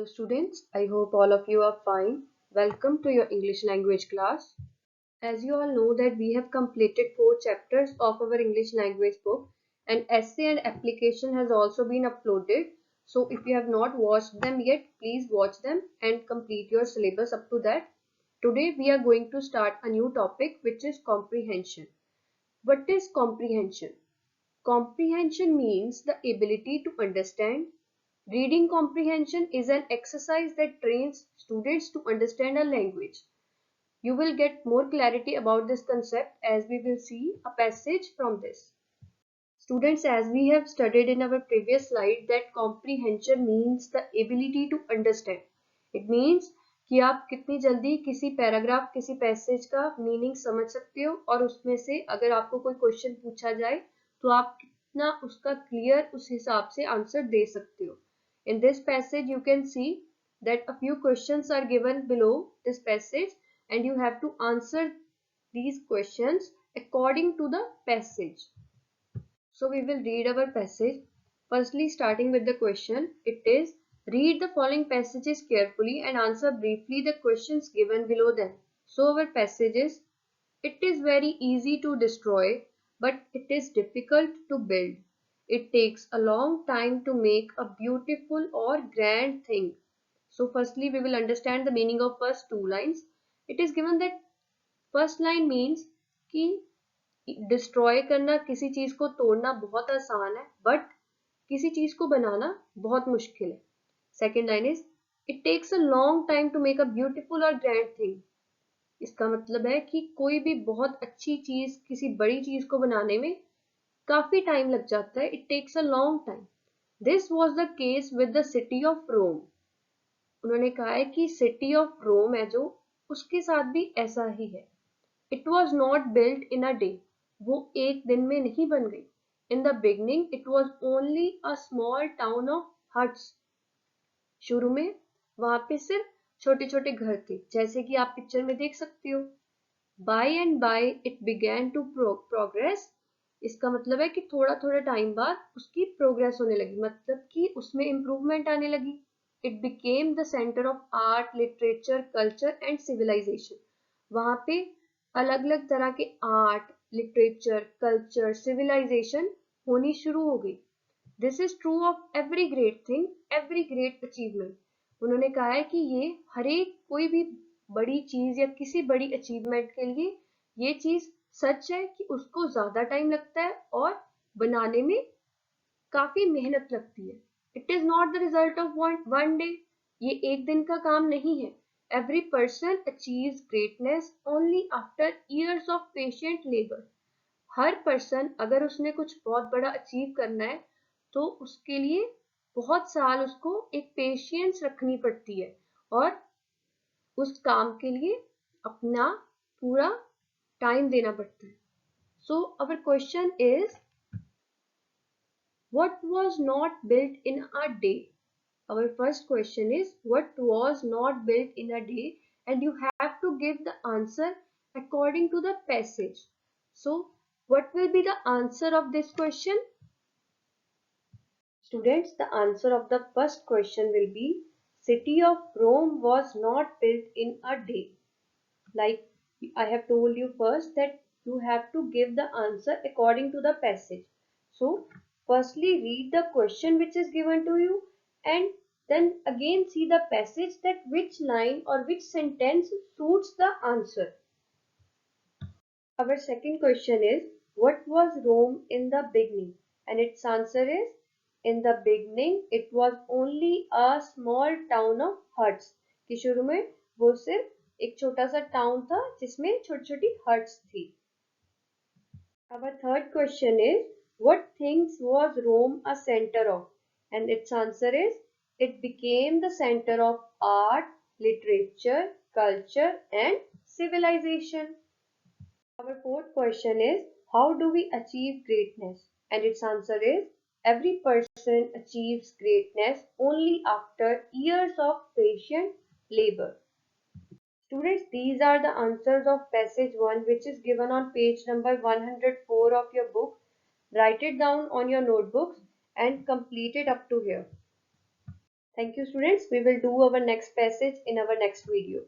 Hello students, I hope all of you are fine. Welcome to your English language class. As you all know that we have completed 4 chapters of our English language book, and essay and application has also been uploaded. So if you have not watched them yet, please watch them and complete your syllabus up to that. Today we are going to start a new topic, which is comprehension. What is comprehension? Comprehension means the ability to understand. Reading comprehension is an exercise that trains students to understand a language. You will get more clarity about this concept as we will see a passage from this. Students, as we have studied in our previous slide, that comprehension means the ability to understand. It means कि आप कितनी जल्दी किसी paragraph, किसी passage का meaning समझ सकते हो और उसमें से अगर आपको कोई क्वेश्चन पूछा जाए तो आप कितना उसका क्लियर उस हिसाब से आंसर दे सकते हो. In this passage you can see that a few questions are given below this passage and you have to answer these questions according to the passage. So we will read our passage. Firstly, starting with the question, it is read the following passages carefully and answer briefly the questions given below them. So our passage is, it is very easy to destroy, but it is difficult to build. It takes a long time to make a beautiful or grand thing. So firstly, we will understand the meaning of first 2 lines. It is given that first line means कि destroy करना, किसी चीज को तोड़ना बहुत आसान है, but किसी चीज को बनाना बहुत मुश्किल है. Second line is it takes a long time to make a beautiful और ग्रैंड थिंग. इसका मतलब है कि कोई भी बहुत अच्छी चीज, किसी बड़ी चीज को बनाने में काफी टाइम लग जाता है. It takes a long time. This was the case with the city of Rome. उन्होंने कहा है कि सिटी ऑफ रोम है जो, उसके साथ भी ऐसा ही है. It was not built in a day. वो एक दिन में नहीं बन गई. In the beginning it was only a small town of huts. शुरू में वहां पे सिर्फ छोटे छोटे घर थे, जैसे कि आप पिक्चर में देख सकते हो. By and by it began to progress. इसका मतलब है कि थोड़ा थोड़ा टाइम बाद उसकी प्रोग्रेस होने लगी, मतलब कि उसमें इंप्रूवमेंट आने लगी. It became the centre of art, literature, culture and civilization. वहां पे अलग अलग तरह के आर्ट, लिटरेचर, कल्चर, सिविलाइजेशन होनी शुरू हो गई. This is true of every great thing, every great achievement. उन्होंने कहा है कि ये हर एक कोई भी बड़ी चीज या किसी बड़ी अचीवमेंट के लिए ये चीज सच है कि उसको ज्यादा टाइम लगता है और बनाने में काफी मेहनत लगती है. It is not the result of one day. ये एक दिन का काम नहीं है. Every person achieves greatness only after years of patient labour. Her person अगर उसने कुछ बहुत बड़ा अचीव करना है तो उसके लिए बहुत साल उसको एक पेशेंस रखनी पड़ती है और उस काम के लिए अपना पूरा टाइम देना पड़ता है. So our question is what was not built in a day? Our first question is what was not built in a day, and you have to give the answer according to the passage. So what will be the answer of this question? Students, the answer of the first question will be city of Rome was not built in a day. Like I have told you first that you have to give the answer according to the passage. So firstly read the question which is given to you and then again see the passage that which line or which sentence suits the answer. Our second question is what was Rome in the beginning? And its answer is in the beginning it was only a small town of huts. कि शुरू में वो सिर्फ एक छोटा सा town था जिसमें छोटी छोटी हट्स थी. Our third question is what things was Rome a center of? And its answer is it became the center of art, literature, culture and civilization. Our fourth question is how do we achieve greatness? And its answer is every person achieves greatness only after years of patient labor. Students, these are the answers of passage 1 which is given on page number 104 of your book. Write it down on your notebooks and complete it up to here. Thank you students. We will do our next passage in our next video.